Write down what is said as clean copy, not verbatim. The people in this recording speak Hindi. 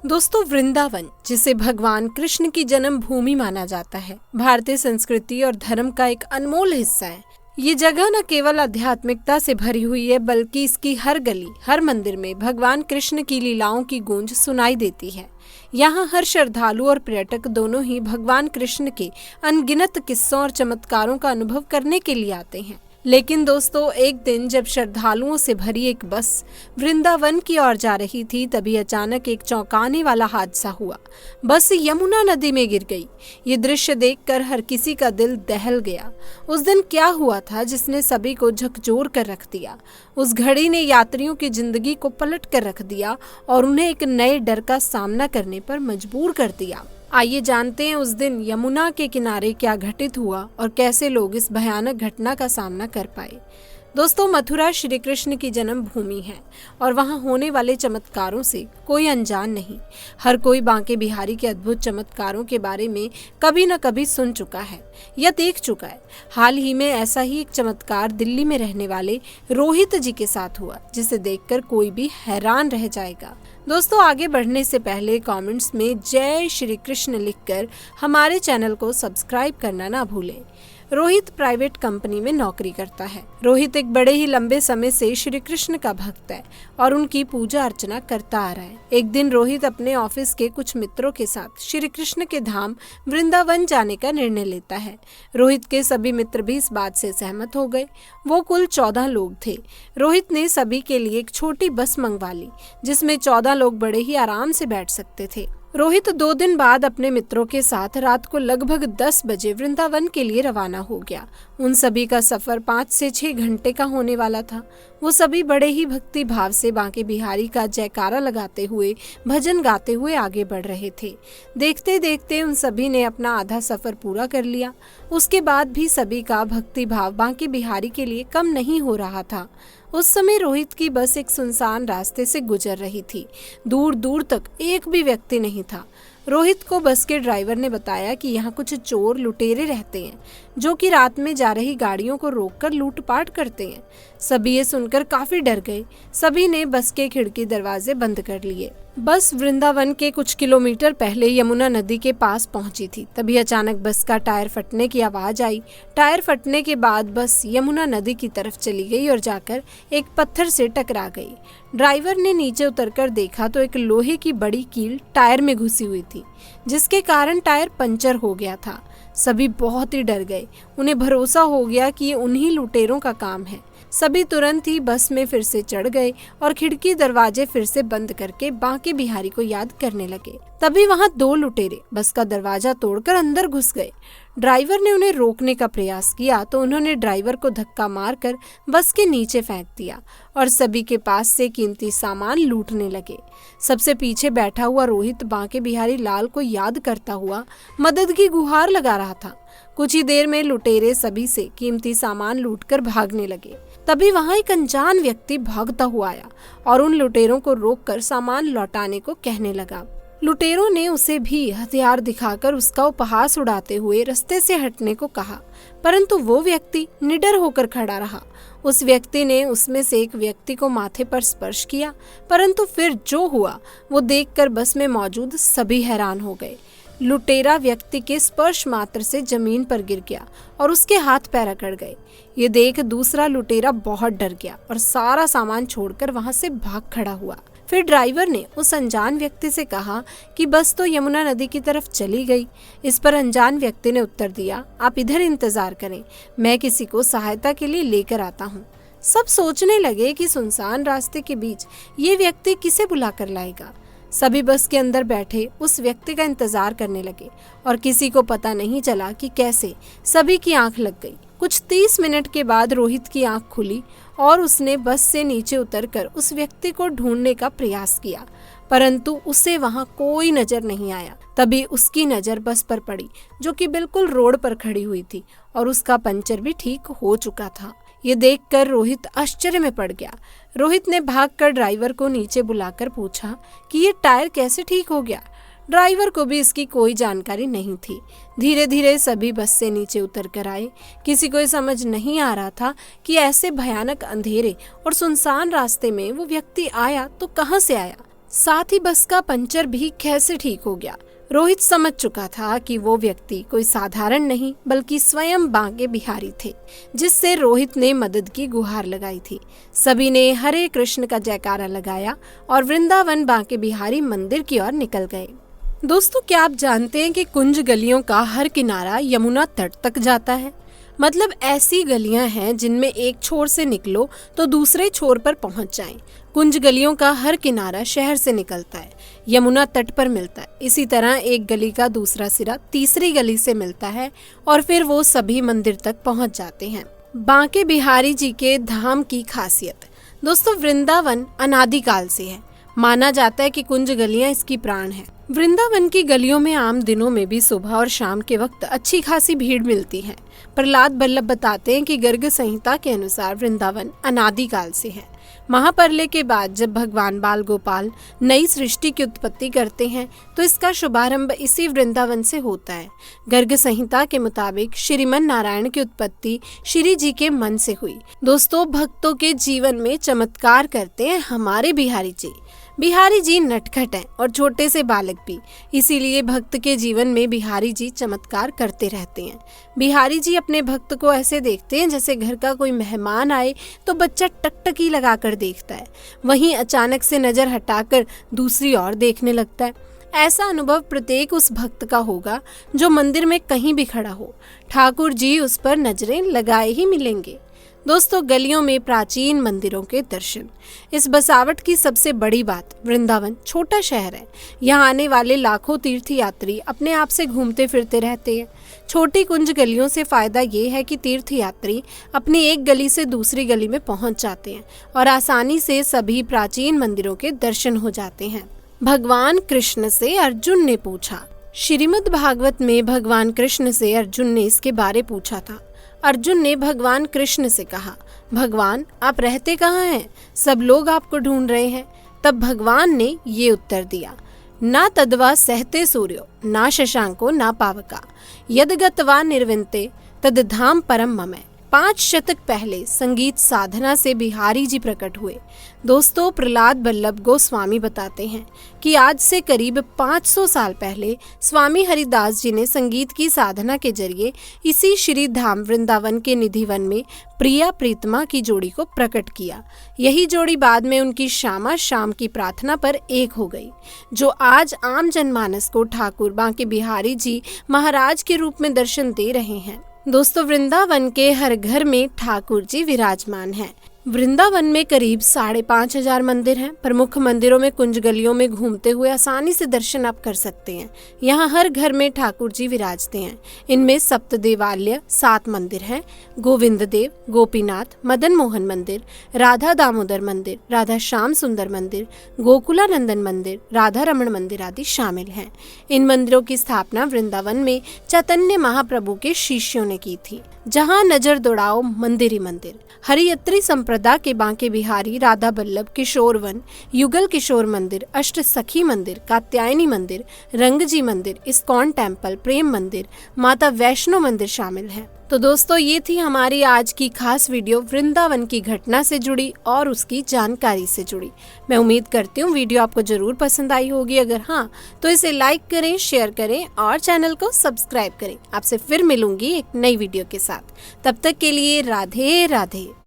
दोस्तों, वृंदावन, जिसे भगवान कृष्ण की जन्म भूमि माना जाता है, भारतीय संस्कृति और धर्म का एक अनमोल हिस्सा है। ये जगह न केवल आध्यात्मिकता से भरी हुई है, बल्कि इसकी हर गली, हर मंदिर में भगवान कृष्ण की लीलाओं की गूंज सुनाई देती है। यहाँ हर श्रद्धालु और पर्यटक दोनों ही भगवान कृष्ण के अनगिनत किस्सों और चमत्कारों का अनुभव करने के लिए आते हैं। लेकिन दोस्तों, एक दिन जब श्रद्धालुओं से भरी एक बस वृंदावन की ओर जा रही थी, तभी अचानक एक चौंकाने वाला हादसा हुआ। बस यमुना नदी में गिर गई। ये दृश्य देखकर हर किसी का दिल दहल गया। उस दिन क्या हुआ था जिसने सभी को झकझोर कर रख दिया? उस घड़ी ने यात्रियों की जिंदगी को पलट कर रख दिया और उन्हें एक नए डर का सामना करने पर मजबूर कर दिया। आइए जानते हैं उस दिन यमुना के किनारे क्या घटित हुआ और कैसे लोग इस भयानक घटना का सामना कर पाए। दोस्तों, मथुरा श्री कृष्ण की जन्म भूमि है और वहां होने वाले चमत्कारों से कोई अनजान नहीं। हर कोई बांके बिहारी के अद्भुत चमत्कारों के बारे में कभी न कभी सुन चुका है या देख चुका है। हाल ही में ऐसा ही एक चमत्कार दिल्ली में रहने वाले रोहित जी के साथ हुआ, जिसे देखकर कोई भी हैरान रह जाएगा। दोस्तों, आगे बढ़ने से पहले कमेंट्स में जय श्री कृष्ण लिखकर हमारे चैनल को सब्सक्राइब करना ना भूलें। रोहित प्राइवेट कंपनी में नौकरी करता है। रोहित एक बड़े ही लंबे समय से श्री कृष्ण का भक्त है और उनकी पूजा अर्चना करता आ रहा है। एक दिन रोहित अपने ऑफिस के कुछ मित्रों के साथ श्री कृष्ण के धाम वृंदावन जाने का निर्णय लेता है। रोहित के सभी मित्र भी इस बात से सहमत हो गए। वो कुल 14 लोग थे। रोहित ने सभी के लिए एक छोटी बस मंगवा ली, जिसमें 14 लोग बड़े ही आराम से बैठ सकते थे। रोहित 2 दिन बाद अपने मित्रों के साथ रात को लगभग 10 बजे वृंदावन के लिए रवाना हो गया। उन सभी का सफर 5 से 6 घंटे का होने वाला था। वो सभी बड़े ही भक्ति भाव से बांके बिहारी का जयकारा लगाते हुए, भजन गाते हुए आगे बढ़ रहे थे। देखते देखते उन सभी ने अपना आधा सफर पूरा कर लिया। उसके बाद भी सभी का भक्ति भाव बांके बिहारी के लिए कम नहीं हो रहा था। उस समय रोहित की बस एक सुनसान रास्ते से गुजर रही थी। दूर दूर तक एक भी व्यक्ति नहीं था। रोहित को बस के ड्राइवर ने बताया कि यहाँ कुछ चोर लुटेरे रहते हैं, जो कि रात में जा रही गाड़ियों को रोककर लूटपाट करते हैं। सभी ये सुनकर काफी डर गए। सभी ने बस के खिड़की दरवाजे बंद कर लिए। बस वृंदावन के कुछ किलोमीटर पहले यमुना नदी के पास पहुंची थी। तभी अचानक बस का टायर फटने की आवाज आई। टायर फटने के बाद बस यमुना नदी की तरफ चली गई और जाकर एक पत्थर से टकरा गई। ड्राइवर ने नीचे उतरकर देखा तो एक लोहे की बड़ी कील टायर में घुसी हुई थी, जिसके कारण टायर पंचर हो गया था। सभी बहुत ही डर गए। उन्हें भरोसा हो गया कि ये उन्हीं लुटेरों का काम है। सभी तुरंत ही बस में फिर से चढ़ गए और खिड़की दरवाजे फिर से बंद करके बांके बिहारी को याद करने लगे। तभी वहां 2 लुटेरे बस का दरवाजा तोड़कर अंदर घुस गए। ड्राइवर ने उन्हें रोकने का प्रयास किया तो उन्होंने ड्राइवर को धक्का मारकर बस के नीचे फेंक दिया और सभी के पास से कीमती सामान लूटने लगे। सबसे पीछे बैठा हुआ रोहित बांके बिहारी लाल को याद करता हुआ मदद की गुहार लगा रहा था। कुछ ही देर में लुटेरे सभी से कीमती सामान लूटकर भागने लगे। तभी वहां एक अनजान व्यक्ति भागता हुआ आया और उन लुटेरों को रोककर सामान लौटाने को कहने लगा। लुटेरों ने उसे भी हथियार दिखाकर उसका उपहास उड़ाते हुए रास्ते से हटने को कहा, परंतु वो व्यक्ति निडर होकर खड़ा रहा। उस व्यक्ति ने उसमें से एक व्यक्ति को माथे पर स्पर्श किया, परंतु फिर जो हुआ वो देखकर बस में मौजूद सभी हैरान हो गए। लुटेरा व्यक्ति के स्पर्श मात्र से जमीन पर गिर गया और उसके हाथ पैर अकड़ गए। ये देख दूसरा लुटेरा बहुत डर गया और सारा सामान छोड़कर वहां से भाग खड़ा हुआ। फिर ड्राइवर ने उस अनजान व्यक्ति से कहा कि बस तो यमुना नदी की तरफ चली गई। इस पर अनजान व्यक्ति ने उत्तर दिया, आप इधर इंतजार करें, मैं किसी को सहायता के लिए लेकर आता हूँ। सब सोचने लगे कि सुनसान रास्ते के बीच ये व्यक्ति किसे बुला कर लाएगा। सभी बस के अंदर बैठे उस व्यक्ति का इंतजार करने लगे और किसी को पता नहीं चला कि कैसे सभी की आंख लग गई। कुछ 30 मिनट के बाद रोहित की आंख खुली और उसने बस से नीचे उतरकर उस व्यक्ति को ढूंढने का प्रयास किया, परंतु उसे वहां कोई नजर नहीं आया। तभी उसकी नजर बस पर पड़ी, जो कि बिल्कुल रोड पर खड़ी हुई थी और उसका पंचर भी ठीक हो चुका था। ये देखकर रोहित आश्चर्य में पड़ गया। रोहित ने भागकर ड्राइवर को नीचे बुलाकर पूछा कि ये टायर कैसे ठीक हो गया। ड्राइवर को भी इसकी कोई जानकारी नहीं थी। धीरे धीरे सभी बस से नीचे उतर कर आए। किसी को समझ नहीं आ रहा था कि ऐसे भयानक अंधेरे और सुनसान रास्ते में वो व्यक्ति आया तो कहां से आया। साथ ही बस का पंचर भी कैसे ठीक हो गया। रोहित समझ चुका था कि वो व्यक्ति कोई साधारण नहीं बल्कि स्वयं बांके बिहारी थे, जिससे रोहित ने मदद की गुहार लगाई थी। सभी ने हरे कृष्ण का जयकारा लगाया और वृंदावन बांके बिहारी मंदिर की ओर निकल गए। दोस्तों, क्या आप जानते हैं कि कुंज गलियों का हर किनारा यमुना तट तक जाता है। मतलब ऐसी गलियां हैं जिनमें एक छोर से निकलो तो दूसरे छोर पर पहुंच जाएं। कुंज गलियों का हर किनारा शहर से निकलता है, यमुना तट पर मिलता है। इसी तरह एक गली का दूसरा सिरा तीसरी गली से मिलता है और फिर वो सभी मंदिर तक पहुंच जाते हैं। बांके बिहारी जी के धाम की खासियत। दोस्तों, वृंदावन अनादिकाल से है। माना जाता है कि कुंज गलियां इसकी प्राण है। वृंदावन की गलियों में आम दिनों में भी सुबह और शाम के वक्त अच्छी खासी भीड़ मिलती है। प्रहलाद वल्लभ बताते हैं कि गर्ग संहिता के अनुसार वृंदावन अनादिकाल से है। महाप्रलय के बाद जब भगवान बाल गोपाल नई सृष्टि की उत्पत्ति करते हैं तो इसका शुभारंभ इसी वृंदावन से होता है। गर्ग संहिता के मुताबिक श्रीमन नारायण की उत्पत्ति श्री जी के मन से हुई। दोस्तों, भक्तों के जीवन में चमत्कार करते हैं हमारे बिहारी जी। बिहारी जी नटखट हैं और छोटे से बालक भी, इसीलिए भक्त के जीवन में बिहारी जी चमत्कार करते रहते हैं। बिहारी जी अपने भक्त को ऐसे देखते हैं जैसे घर का कोई मेहमान आए तो बच्चा टकटकी लगाकर देखता है, वहीं अचानक से नजर हटाकर दूसरी ओर देखने लगता है। ऐसा अनुभव प्रत्येक उस भक्त का होगा जो मंदिर में कहीं भी खड़ा हो, ठाकुर जी उस पर नजरें लगाए ही मिलेंगे। दोस्तों, गलियों में प्राचीन मंदिरों के दर्शन। इस बसावट की सबसे बड़ी बात, वृंदावन छोटा शहर है। यहाँ आने वाले लाखों तीर्थयात्री अपने आप से घूमते फिरते रहते हैं। छोटी कुंज गलियों से फायदा ये है कि तीर्थयात्री अपनी एक गली से दूसरी गली में पहुंच जाते हैं और आसानी से सभी प्राचीन मंदिरों के दर्शन हो जाते हैं। भगवान कृष्ण से अर्जुन ने पूछा। श्रीमद् भागवत में भगवान कृष्ण से अर्जुन ने इसके बारे पूछा था। अर्जुन ने भगवान कृष्ण से कहा, भगवान आप रहते कहाँ हैं? सब लोग आपको ढूंढ रहे हैं। तब भगवान ने ये उत्तर दिया, ना तद्वा सहते सूर्यो ना शशांको ना पावका यदगत्वा निर्विन्ते तद धाम परम मम। 5 शतक पहले संगीत साधना से बिहारी जी प्रकट हुए। दोस्तों, प्रहलाद वल्लभ गोस्वामी बताते हैं कि आज से करीब 500 साल पहले स्वामी हरिदास जी ने संगीत की साधना के जरिए इसी श्री धाम वृंदावन के निधिवन में प्रिया प्रीतमा की जोड़ी को प्रकट किया। यही जोड़ी बाद में उनकी श्यामा शाम की प्रार्थना पर एक हो गई, जो आज आम जनमानस को ठाकुर बांके बिहारी जी महाराज के रूप में दर्शन दे रहे हैं। दोस्तों, वृंदावन के हर घर में ठाकुर जी विराजमान हैं। वृंदावन में करीब 5,500 मंदिर हैं। प्रमुख मंदिरों में कुंज गलियों में घूमते हुए आसानी से दर्शन आप कर सकते हैं। यहाँ हर घर में ठाकुर जी विराजते हैं। इनमें सप्त देवालय 7 मंदिर हैं। गोविंद देव, गोपीनाथ, मदन मोहन मंदिर, राधा दामोदर मंदिर, राधा श्याम सुंदर मंदिर, गोकुलानंदन मंदिर, राधा रमण मंदिर आदि शामिल हैं। इन मंदिरों की स्थापना वृंदावन में चैतन्य महाप्रभु के शिष्यों ने की थी। जहाँ नजर दौड़ाओ मंदिर ही मंदिर। हरियत्री संप्रदा के बांके बिहारी राधा बल्लभ किशोर वन, युगल किशोर मंदिर, अष्ट सखी मंदिर, कात्यायनी मंदिर, रंगजी मंदिर, इस्कॉन टेम्पल, प्रेम मंदिर, माता वैष्णो मंदिर शामिल हैं। तो दोस्तों, ये थी हमारी आज की खास वीडियो वृंदावन की घटना से जुड़ी और उसकी जानकारी से जुड़ी। मैं उम्मीद करती हूँ वीडियो आपको जरूर पसंद आई होगी। अगर हाँ तो इसे लाइक करें, शेयर करें और चैनल को सब्सक्राइब करें। आपसे फिर मिलूंगी एक नई वीडियो के साथ। तब तक के लिए राधे राधे।